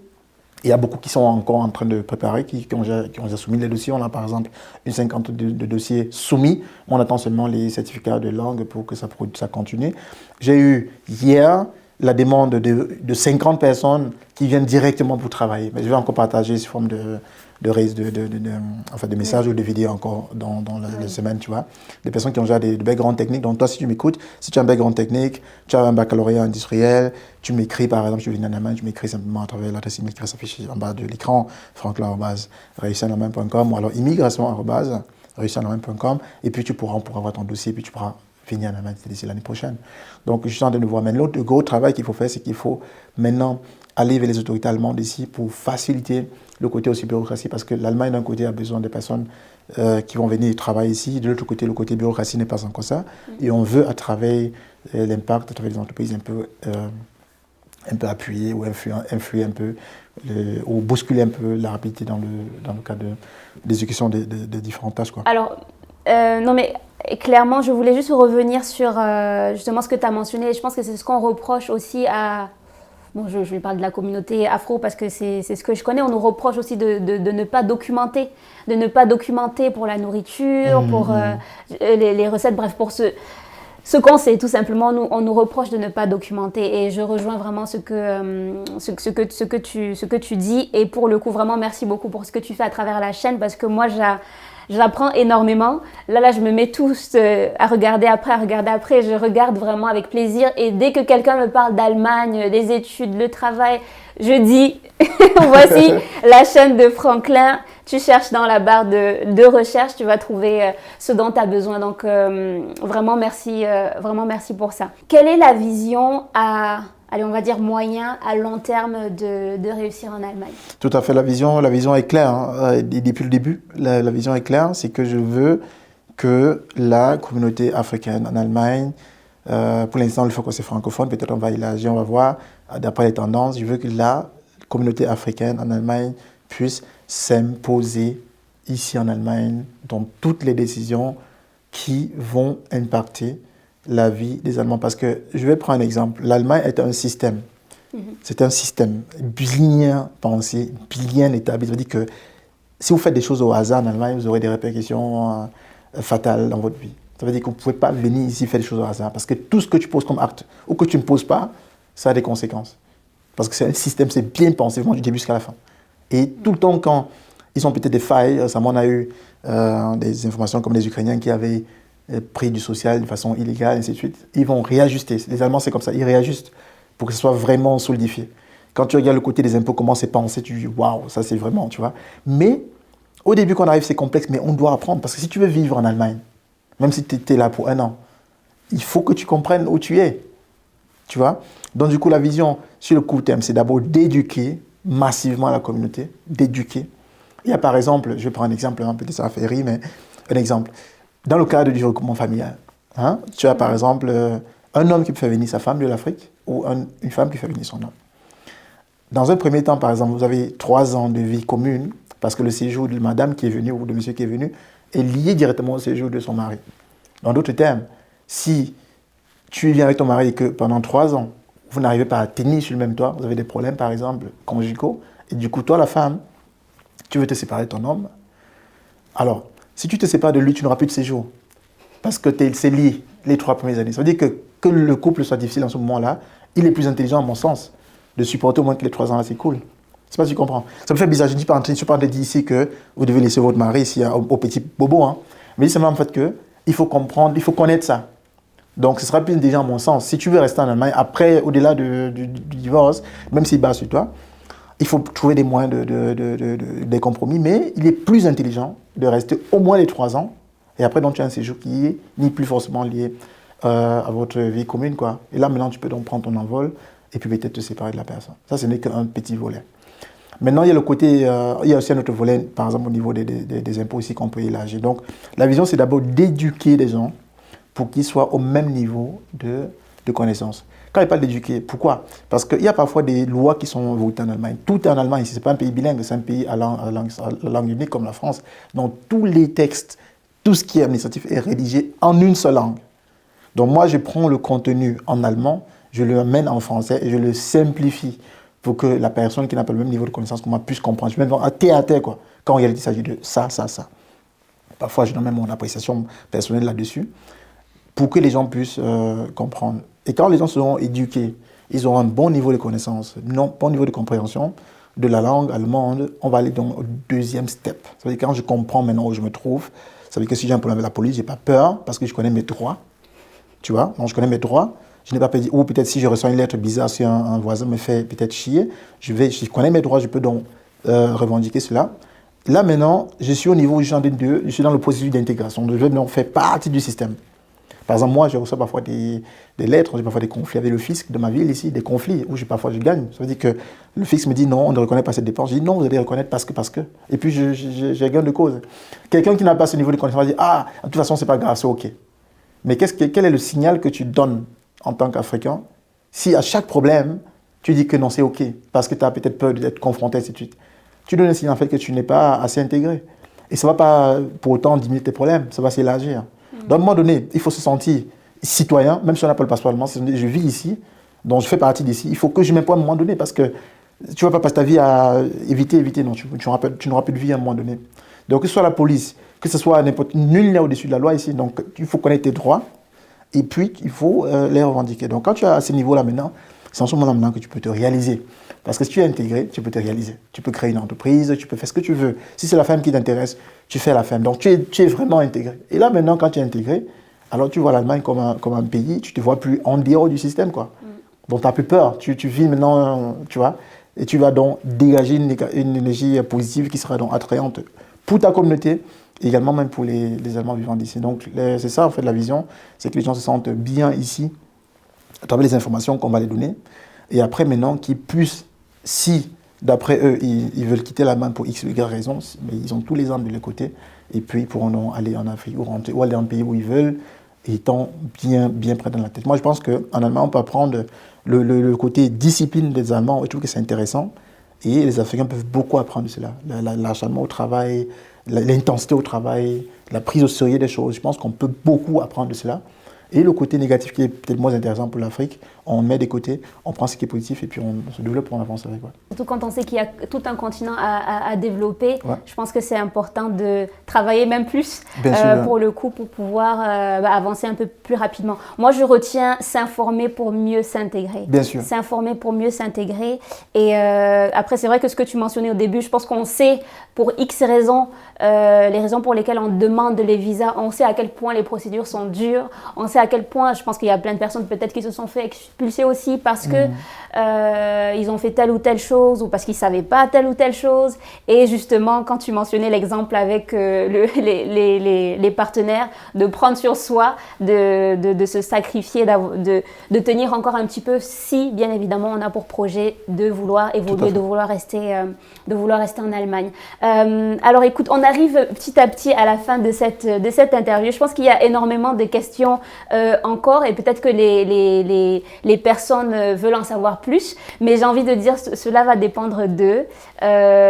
Il y a beaucoup qui sont encore en train de préparer, qui ont déjà soumis les dossiers. On a par exemple une 50 de dossiers soumis. On attend seulement les certificats de langue pour que ça continue. J'ai eu hier la demande de 50 personnes qui viennent directement pour travailler. Mais je vais encore partager sous forme de messages ou de vidéos encore dans la semaine, tu vois. Des personnes qui ont déjà des backgrounds techniques. Donc toi, si tu m'écoutes, si tu as un background technique, tu as un baccalauréat industriel, tu m'écris par exemple, je viens en Allemagne, tu m'écris simplement à travers l'adresse email qui s'affiche en bas de l'écran, franklin@réussirenallemagne.com ou alors immigration@réussirenallemagne.com et puis on pourra avoir ton dossier, puis tu pourras venir en Allemagne d'ici l'année prochaine. Donc, je suis en train de voir. Mais l'autre gros travail qu'il faut faire, c'est qu'il faut maintenant aller vers les autorités allemandes ici pour faciliter le côté aussi bureaucratie, parce que l'Allemagne, d'un côté, a besoin des personnes qui vont venir travailler ici. De l'autre côté, le côté bureaucratie n'est pas encore ça. Et on veut, à travers l'impact, à travers les entreprises, un peu appuyer ou influer un peu, ou bousculer un peu la rapidité dans le cadre d'exécution des différentes tâches, quoi. Alors, non mais clairement, je voulais juste revenir sur justement ce que tu as mentionné. Je pense que c'est ce qu'on reproche aussi à... Bon, je lui parle de la communauté afro parce que c'est ce que je connais. On nous reproche aussi de ne pas documenter, pour la nourriture, pour les recettes, bref, pour ce qu'on sait, tout simplement. On nous reproche de ne pas documenter, et je rejoins vraiment ce que tu dis. Et pour le coup, vraiment, merci beaucoup pour ce que tu fais à travers la chaîne, parce que moi, j'apprends énormément. Là, je me mets tous à regarder après. Je regarde vraiment avec plaisir. Et dès que quelqu'un me parle d'Allemagne, des études, le travail, je dis, voici la chaîne de Franklin. Tu cherches dans la barre de recherche, tu vas trouver ce dont tu as besoin. Donc, vraiment merci pour ça. Quelle est la vision on va dire moyen à long terme de réussir en Allemagne? Tout à fait, la vision est claire, hein. Depuis le début, la vision est claire, c'est que je veux que la communauté africaine en Allemagne, pour l'instant, le focus est francophone, peut-être on va élargir, on va voir, d'après les tendances, je veux que la communauté africaine en Allemagne puisse s'imposer ici en Allemagne dans toutes les décisions qui vont impacter la vie des Allemands. Parce que, je vais prendre un exemple, l'Allemagne est un système. C'est un système bien pensé, bien établi. Ça veut dire que si vous faites des choses au hasard en Allemagne, vous aurez des répercussions fatales dans votre vie. Ça veut dire que vous ne pouvez pas venir ici faire des choses au hasard. Parce que tout ce que tu poses comme acte ou que tu ne poses pas, ça a des conséquences. Parce que c'est un système, c'est bien pensé, vraiment du début jusqu'à la fin. Et tout le temps, quand ils ont peut-être des failles, récemment on a eu des informations comme les Ukrainiens qui avaient pris du social de façon illégale, et ainsi de suite. Ils vont réajuster. Les Allemands, c'est comme ça, ils réajustent pour que ce soit vraiment solidifié. Quand tu regardes le côté des impôts, comment c'est pensé, tu dis waouh, ça c'est vraiment, tu vois. Mais au début, quand on arrive, c'est complexe, mais on doit apprendre. Parce que si tu veux vivre en Allemagne, même si tu étais là pour 1 an, il faut que tu comprennes où tu es. Tu vois. Donc, du coup, la vision sur le court terme, c'est d'abord d'éduquer massivement la communauté, d'éduquer. Il y a par exemple, je vais prendre un exemple, peut-être ça va faire rire, mais un exemple. Dans le cadre du regroupement familial, hein, tu as par exemple un homme qui peut faire venir sa femme de l'Afrique ou une femme qui fait venir son homme. Dans un premier temps, par exemple, vous avez 3 ans de vie commune parce que le séjour de madame qui est venue ou de monsieur qui est venu est lié directement au séjour de son mari. En d'autres termes, si tu viens avec ton mari et que pendant 3 ans, vous n'arrivez pas à tenir sur le même toit, vous avez des problèmes, par exemple, conjugaux, et du coup, toi, la femme, tu veux te séparer de ton homme. Alors, si tu te sépares de lui, tu n'auras plus de séjour. Parce que c'est lié les 3 premières années. Ça veut dire que le couple soit difficile en ce moment-là, il est plus intelligent, à mon sens, de supporter au moins que les 3 ans-là s'écoulent. Je ne sais pas si tu comprends. Ça me fait bizarre. Je ne suis pas en train de dire ici que vous devez laisser votre mari ici au petit bobo. Hein. Mais c'est simplement en fait qu'il faut comprendre, il faut connaître ça. Donc, ce sera plus intelligent à mon sens. Si tu veux rester en Allemagne, après, au-delà du divorce, même s'il bat sur toi, il faut trouver des moyens des compromis, mais il est plus intelligent de rester au moins les 3 ans, et après, donc, tu as un séjour qui est ni plus forcément lié à votre vie commune, quoi. Et là, maintenant, tu peux donc prendre ton envol, et puis peut-être te séparer de la personne. Ça, ce n'est qu'un petit volet. Maintenant, il y a le côté, il y a aussi un autre volet, par exemple, au niveau des impôts ici qu'on peut élargir. Donc, la vision, c'est d'abord d'éduquer les gens pour qu'ils soient au même niveau de connaissances. Quand il parle d'éduquer, pourquoi? Parce qu'il y a parfois des lois qui sont votées en Allemagne. Tout est en Allemagne ici, ce n'est pas un pays bilingue, c'est un pays à langue unique comme la France. Donc tous les textes, tout ce qui est administratif est rédigé en une seule langue. Donc moi, je prends le contenu en allemand, je le mène en français et je le simplifie pour que la personne qui n'a pas le même niveau de connaissance que moi puisse comprendre. Je mets à terre, quoi. Quand il s'agit de ça. Parfois, je donne même mon appréciation personnelle là-dessus, pour que les gens puissent comprendre. Et quand les gens seront éduqués, ils auront un bon niveau de connaissance, un bon niveau de compréhension de la langue allemande, on va aller dans le deuxième step. Ça veut dire que quand je comprends maintenant où je me trouve, ça veut dire que si j'ai un problème avec la police, je n'ai pas peur parce que je connais mes droits. Tu vois, donc je connais mes droits. Je n'ai pas peur, ou peut-être si je reçois une lettre bizarre, si un voisin me fait peut-être chier, je connais mes droits, je peux donc revendiquer cela. Là maintenant, je suis au niveau où je suis dans le processus d'intégration. Je vais donc faire partie du système. Par exemple, moi, je reçois parfois des lettres, j'ai parfois des conflits avec le fisc de ma ville ici, des conflits où parfois je gagne. Ça veut dire que le fisc me dit non, on ne reconnaît pas cette dépense. Je dis non, vous allez reconnaître parce que. Et puis, j'ai gain de cause. Quelqu'un qui n'a pas ce niveau de connaissance va dire ah, de toute façon, c'est pas grave, c'est OK. Mais quel est le signal que tu donnes en tant qu'Africain si à chaque problème, tu dis que non, c'est OK, parce que tu as peut-être peur d'être confronté, ainsi de suite. Tu donnes un signal en fait que tu n'es pas assez intégré. Et ça ne va pas pour autant diminuer tes problèmes, ça va s'élargir. Donc, à un moment donné, il faut se sentir citoyen, même si on n'a pas le passeport allemand, je vis ici, donc je fais partie d'ici. Il faut que je m'impogne à un moment donné, parce que tu ne vas pas passer ta vie à éviter, non, tu n'auras plus de vie à un moment donné. Donc, que ce soit la police, que ce soit n'importe, nul n'est au-dessus de la loi ici, donc il faut connaître tes droits, et puis il faut les revendiquer. Donc, quand tu es à ce niveau-là maintenant, c'est en ce moment-là maintenant que tu peux te réaliser. Parce que si tu es intégré, tu peux te réaliser. Tu peux créer une entreprise, tu peux faire ce que tu veux. Si c'est la femme qui t'intéresse, tu fais la femme. Donc tu es vraiment intégré. Et là maintenant, quand tu es intégré, alors tu vois l'Allemagne comme un pays, tu ne te vois plus en dehors du système, quoi. Donc tu n'as plus peur. Tu vis maintenant, tu vois, et tu vas donc dégager une énergie positive qui sera donc attrayante pour ta communauté, et également même pour les Allemands vivant d'ici. Donc c'est ça en fait la vision, c'est que les gens se sentent bien ici, à travers les informations qu'on va les donner. Et après, maintenant, qu'ils puissent, si, d'après eux, ils veulent quitter l'Allemagne pour X ou Y raison, mais ils ont tous les armes de leur côté, et puis ils pourront aller en Afrique ou aller dans le pays où ils veulent, étant bien près dans la tête. Moi, je pense qu'en Allemagne, on peut apprendre le côté discipline des Allemands, je trouve que c'est intéressant, et les Africains peuvent beaucoup apprendre de cela. L'acharnement au travail, l'intensité au travail, la prise au sérieux des choses, je pense qu'on peut beaucoup apprendre de cela. Et le côté négatif qui est peut-être moins intéressant pour l'Afrique, on met des côtés, on prend ce qui est positif et puis on se développe, on avance avec. Ouais. Surtout quand on sait qu'il y a tout un continent à développer, ouais. Je pense que c'est important de travailler même plus pour le coup, pour pouvoir avancer un peu plus rapidement. Moi, je retiens s'informer pour mieux s'intégrer. Bien sûr. S'informer pour mieux s'intégrer. Et après, c'est vrai que ce que tu mentionnais au début, je pense qu'on sait pour X raisons, les raisons pour lesquelles on demande les visas, on sait à quel point les procédures sont dures, on sait à quel point, je pense qu'il y a plein de personnes peut-être qui se sont fait expulser aussi parce que ils ont fait telle ou telle chose ou parce qu'ils ne savaient pas telle ou telle chose. Et justement, quand tu mentionnais l'exemple avec les partenaires, de prendre sur soi, de se sacrifier, de tenir encore un petit peu si, bien évidemment, on a pour projet de vouloir évoluer, de vouloir rester en Allemagne. Alors écoute, on arrive petit à petit à la fin de cette interview. Je pense qu'il y a énormément de questions encore et peut-être que les personnes veulent en savoir plus, mais j'ai envie de dire cela va dépendre d'eux.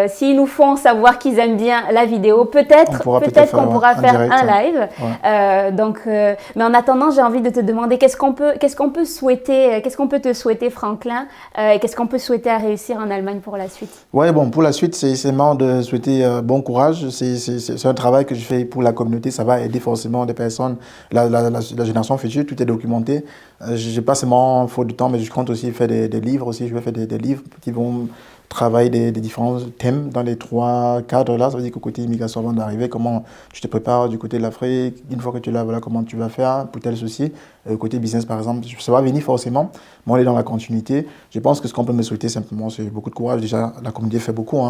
S'ils nous font savoir qu'ils aiment bien la vidéo, peut-être qu'on pourra faire un live. Ouais. Mais en attendant, j'ai envie de te demander qu'est-ce qu'on peut te souhaiter, Franklin, et qu'est-ce qu'on peut souhaiter à réussir en Allemagne pour la suite. Ouais, bon, pour la suite, c'est marrant de souhaiter bon courage. C'est un travail que je fais pour la communauté. Ça va aider forcément des personnes, la génération future. Tout est documenté. Je n'ai pas seulement faute de temps, mais je compte aussi faire des livres aussi. Je vais faire des livres qui vont travailler des différents thèmes dans les 3 cadres-là. Ça veut dire qu'au côté immigration avant d'arriver, comment tu te prépares du côté de l'Afrique. Une fois que tu es là, voilà comment tu vas faire pour tel souci. Côté business, par exemple, ça va venir forcément. Mais on est dans la continuité. Je pense que ce qu'on peut me souhaiter simplement, c'est beaucoup de courage. Déjà, la communauté fait beaucoup.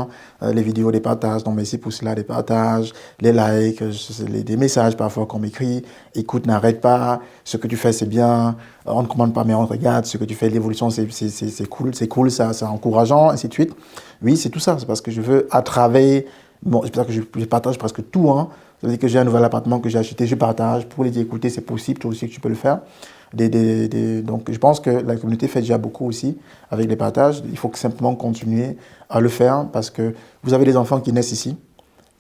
Les vidéos, les partages. Donc, merci pour cela, les partages, les likes, des messages parfois qu'on m'écrit. Écoute, n'arrête pas. Ce que tu fais, c'est bien. On ne commande pas, mais on regarde. Ce que tu fais, l'évolution, c'est cool, c'est encourageant, ainsi de suite. Oui, c'est tout ça. C'est parce que je veux, à travers... Bon, c'est pour ça que je partage presque tout. Ça veut dire que j'ai un nouvel appartement que j'ai acheté, je partage. Pour les dire, écoutez, c'est possible, toi aussi, que tu peux le faire. Donc, je pense que la communauté fait déjà beaucoup aussi avec les partages. Il faut simplement continuer à le faire parce que vous avez des enfants qui naissent ici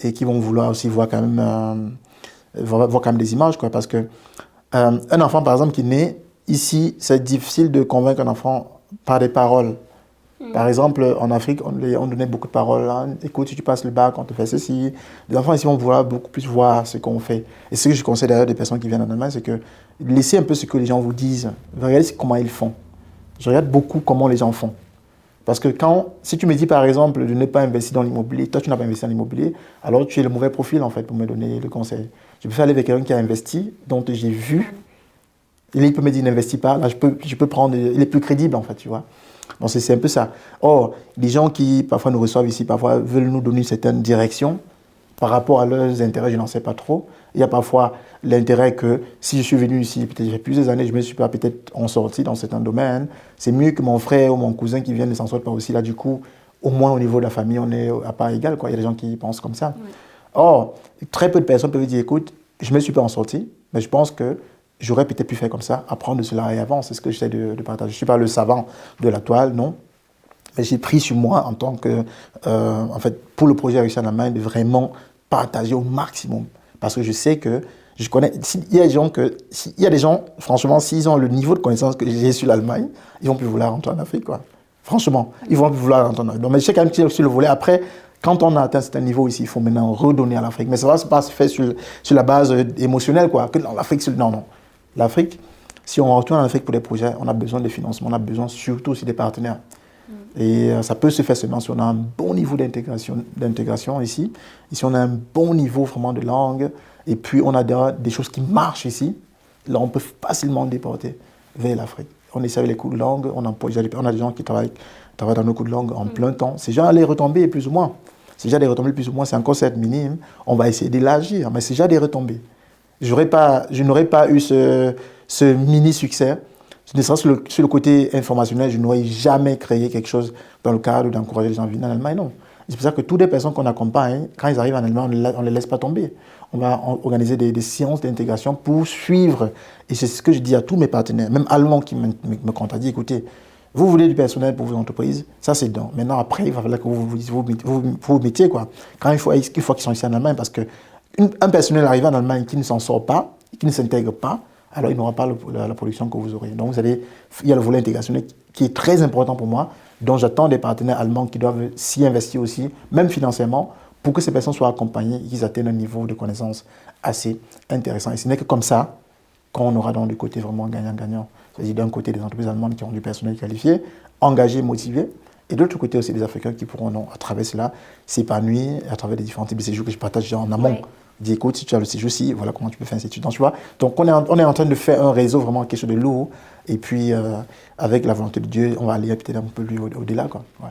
et qui vont vouloir aussi voir quand même, des images, quoi. Parce que un enfant, par exemple, qui naît ici, c'est difficile de convaincre un enfant par des paroles. Par exemple, en Afrique, on donnait beaucoup de paroles. Écoute, si tu passes le bac, on te fait ceci. Les enfants ici vont vouloir beaucoup plus voir ce qu'on fait. Et ce que je conseille d'ailleurs des personnes qui viennent en Allemagne, c'est que laissez un peu ce que les gens vous disent. Regardez comment ils font. Je regarde beaucoup comment les gens font. Parce que si tu me dis par exemple de ne pas investir dans l'immobilier, toi tu n'as pas investi dans l'immobilier, alors tu es le mauvais profil en fait pour me donner le conseil. Je peux aller avec quelqu'un qui a investi, dont j'ai vu, et il peut me dire n'investis pas, là je peux prendre, il est plus crédible en fait, tu vois. Donc c'est un peu ça. Or, les gens qui parfois nous reçoivent ici, parfois veulent nous donner une certaine direction, par rapport à leurs intérêts, je n'en sais pas trop. Il y a parfois l'intérêt que si je suis venu ici, peut-être il y a plusieurs années, je ne me suis pas peut-être en sorti dans certains domaines. C'est mieux que mon frère ou mon cousin qui viennent ne s'en sortent pas aussi. Là, du coup, au moins au niveau de la famille, on est à part égale, quoi. Il y a des gens qui pensent comme ça. Oui. Or, très peu de personnes peuvent dire, écoute, je ne me suis pas en sorti, mais je pense que j'aurais peut-être pu faire comme ça, apprendre de cela et avant. C'est ce que j'essaie de partager. Je ne suis pas le savant de la toile, non. Mais j'ai pris sur moi en tant que, en fait, pour le projet Réussir en Allemagne, de vraiment partager au maximum. Parce que je sais que je connais, il y a des gens, franchement, s'ils ont le niveau de connaissance que j'ai sur l'Allemagne, ils vont plus vouloir rentrer en Afrique, quoi. Franchement, ils vont plus vouloir rentrer en Afrique. Donc, mais je sais quand même sur le volet. Après, quand on a atteint un certain niveau ici, il faut maintenant redonner à l'Afrique. Mais ça va pas se faire sur la base émotionnelle, quoi. Que non, l'Afrique, non, non. L'Afrique, si on retourne en Afrique pour des projets, on a besoin de financement, on a besoin surtout aussi des partenaires. Et ça peut se faire seulement si on a un bon niveau d'intégration ici. Ici, on a un bon niveau vraiment de langue. Et puis, on a des choses qui marchent ici. Là, on peut facilement déporter vers l'Afrique. On essaie avec les cours de langue. On a des gens qui travaillent dans nos cours de langue en plein temps. C'est déjà les retombées, plus ou moins. C'est déjà des retombées, plus ou moins. C'est encore cette minime. On va essayer d'élargir, mais c'est déjà des retombées. Je n'aurais pas eu ce mini-succès. Ne serait-ce que sur le côté informationnel, je n'aurais jamais créé quelque chose dans le cadre d'encourager les gens à venir en Allemagne, non. C'est pour ça que toutes les personnes qu'on accompagne, quand ils arrivent en Allemagne, on ne les laisse pas tomber. On va organiser des séances d'intégration pour suivre. Et c'est ce que je dis à tous mes partenaires, même allemands qui me contactent, écoutez, vous voulez du personnel pour vos entreprises, ça c'est dedans. Maintenant, après, il va falloir que vous mettiez, quoi. Quand il faut qu'ils sont ici en Allemagne, parce qu'un personnel arrivé en Allemagne qui ne s'en sort pas, qui ne s'intègre pas, alors il n'aura pas la production que vous aurez. Donc il y a le volet intégration qui est très important pour moi, dont j'attends des partenaires allemands qui doivent s'y investir aussi, même financièrement, pour que ces personnes soient accompagnées et qu'ils atteignent un niveau de connaissance assez intéressant. Et ce n'est que comme ça qu'on aura donc du côté vraiment gagnant-gagnant. C'est-à-dire d'un côté des entreprises allemandes qui ont du personnel qualifié, engagé, motivé, et de l'autre côté aussi des Africains qui pourront, à travers cela, s'épanouir à travers les différents types de séjours que je partage déjà en amont. Oui. Dis, écoute, si tu as le séjour-ci, voilà comment tu peux faire un séjour. Donc, tu vois, donc on est en train de faire un réseau vraiment quelque chose de lourd. Et puis, avec la volonté de Dieu, on va aller peut-être un peu plus au-delà, quoi. Ouais.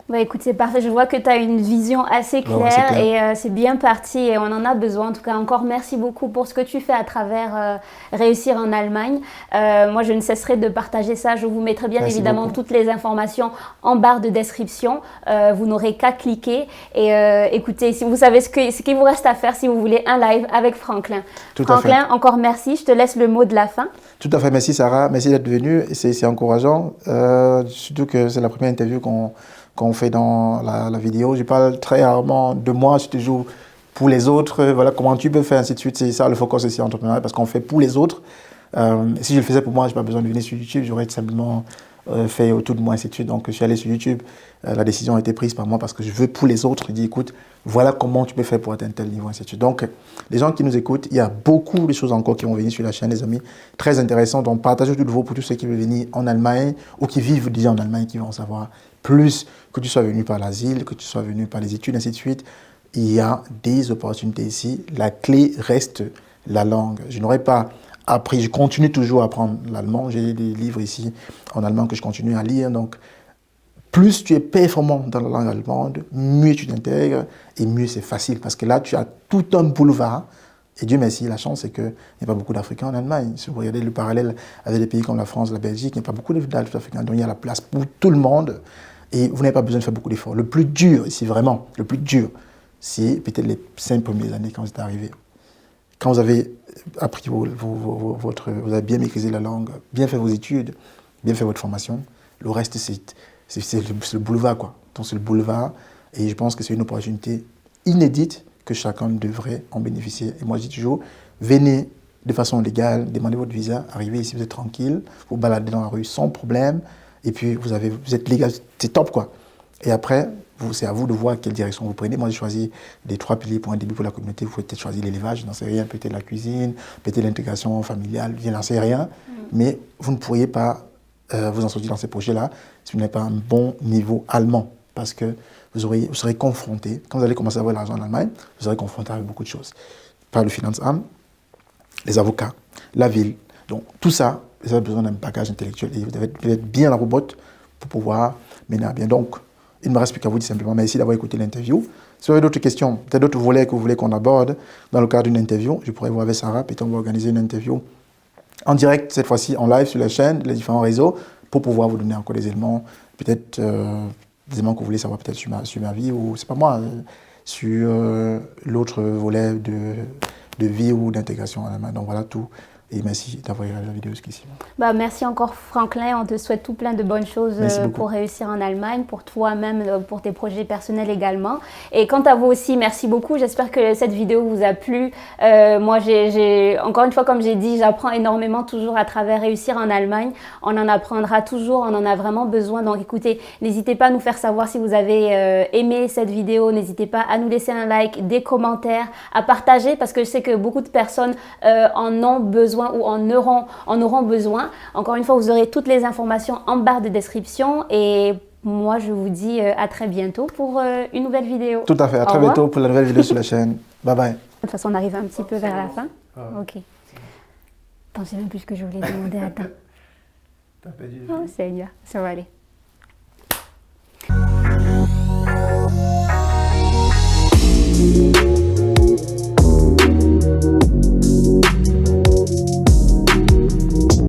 Bah écoute, c'est parfait. Je vois que tu as une vision assez claire et c'est bien parti et on en a besoin. En tout cas, encore merci beaucoup pour ce que tu fais à travers Réussir en Allemagne. Moi, je ne cesserai de partager ça. Je vous mettrai bien évidemment toutes les informations en barre de description. Vous n'aurez qu'à cliquer et écoutez, si vous savez ce qu'il vous reste à faire si vous voulez un live avec Franklin. Franklin, encore merci. Je te laisse le mot de la fin. Tout à fait. Merci Sarah. Merci d'être venue. C'est encourageant. Surtout que c'est la première interview qu'on fait dans la vidéo. Je parle très rarement de moi, je toujours pour les autres, voilà comment tu peux faire, ainsi de suite. C'est ça le focus ici entrepreneurial, parce qu'on fait pour les autres. Si je le faisais pour moi, je n'ai pas besoin de venir sur YouTube, j'aurais simplement fait autour de moi, ainsi de suite. Donc je suis allé sur YouTube, la décision a été prise par moi parce que je veux pour les autres. Je dis écoute, voilà comment tu peux faire pour atteindre tel niveau, ainsi de suite. Donc les gens qui nous écoutent, il y a beaucoup de choses encore qui vont venir sur la chaîne, les amis, très intéressant. Donc partagez tout de vous pour tous ceux qui veulent venir en Allemagne ou qui vivent déjà en Allemagne, qui vont en savoir plus, que tu sois venu par l'asile, que tu sois venu par les études, ainsi de suite. Il y a des opportunités ici. La clé reste la langue. Je n'aurais pas appris, je continue toujours à apprendre l'allemand. J'ai des livres ici en allemand que je continue à lire. Donc, plus tu es performant dans la langue allemande, mieux tu t'intègres et mieux c'est facile. Parce que là, tu as tout un boulevard. Et Dieu merci, la chance, c'est qu'il n'y a pas beaucoup d'Africains en Allemagne. Si vous regardez le parallèle avec des pays comme la France, la Belgique, il n'y a pas beaucoup d'Africains. Donc, il y a la place pour tout le monde. Et vous n'avez pas besoin de faire beaucoup d'efforts. Le plus dur, ici vraiment, le plus dur, c'est peut-être les 5 premières années quand vous êtes arrivé. Quand vous avez appris vous avez bien maîtrisé la langue, bien fait vos études, bien fait votre formation, le reste, c'est le boulevard, quoi. Donc, c'est le boulevard. Et je pense que c'est une opportunité inédite que chacun devrait en bénéficier. Et moi, je dis toujours, venez de façon légale, demandez votre visa, arrivez ici, vous êtes tranquille, vous baladez dans la rue sans problème. Et puis, vous êtes légal, c'est top, quoi. Et après, c'est à vous de voir quelle direction vous prenez. Moi, j'ai choisi les 3 piliers pour un début pour la communauté. Vous pouvez peut-être choisir l'élevage, je n'en sais rien, peut-être la cuisine, peut-être l'intégration familiale, je n'en sais rien. Mais vous ne pourriez pas vous en sortir dans ces projets-là si vous n'avez pas un bon niveau allemand. Parce que vous serez confronté, quand vous allez commencer à avoir l'argent en Allemagne, vous serez confronté avec beaucoup de choses. Par le Finanzamt, les avocats, la ville. Donc, tout ça, vous avez besoin d'un bagage intellectuel et vous devez être bien à la robote pour pouvoir mener à bien. Donc, il ne me reste plus qu'à vous dire simplement merci d'avoir écouté l'interview. Si vous avez d'autres questions, peut-être d'autres volets que vous voulez qu'on aborde dans le cadre d'une interview, je pourrais voir avec Sarah, peut-être on va organiser une interview en direct, cette fois-ci en live sur la chaîne, les différents réseaux, pour pouvoir vous donner encore des éléments, peut-être des éléments que vous voulez savoir peut-être sur ma vie, ou c'est pas moi, sur l'autre volet de vie ou d'intégration en Allemagne. Donc voilà tout. Et merci d'avoir regardé la vidéo jusqu'ici. Bah, merci encore Franklin, on te souhaite tout plein de bonnes choses pour réussir en Allemagne, pour toi-même, pour tes projets personnels également. Et quant à vous aussi, merci beaucoup, j'espère que cette vidéo vous a plu. Moi, encore une fois, comme j'ai dit, j'apprends énormément toujours à travers Réussir en Allemagne. On en apprendra toujours, on en a vraiment besoin. Donc écoutez, n'hésitez pas à nous faire savoir si vous avez aimé cette vidéo, n'hésitez pas à nous laisser un like, des commentaires, à partager, parce que je sais que beaucoup de personnes en ont besoin ou en auront besoin. Encore une fois, vous aurez toutes les informations en barre de description et moi, je vous dis à très bientôt pour une nouvelle vidéo. Tout à fait, à très bientôt pour la nouvelle vidéo sur la chaîne. Bye bye. De toute façon, on arrive un petit peu vers la fin. Ok. Attends, je sais même plus ce que je voulais demander. Attends. Oh Seigneur, ça va aller.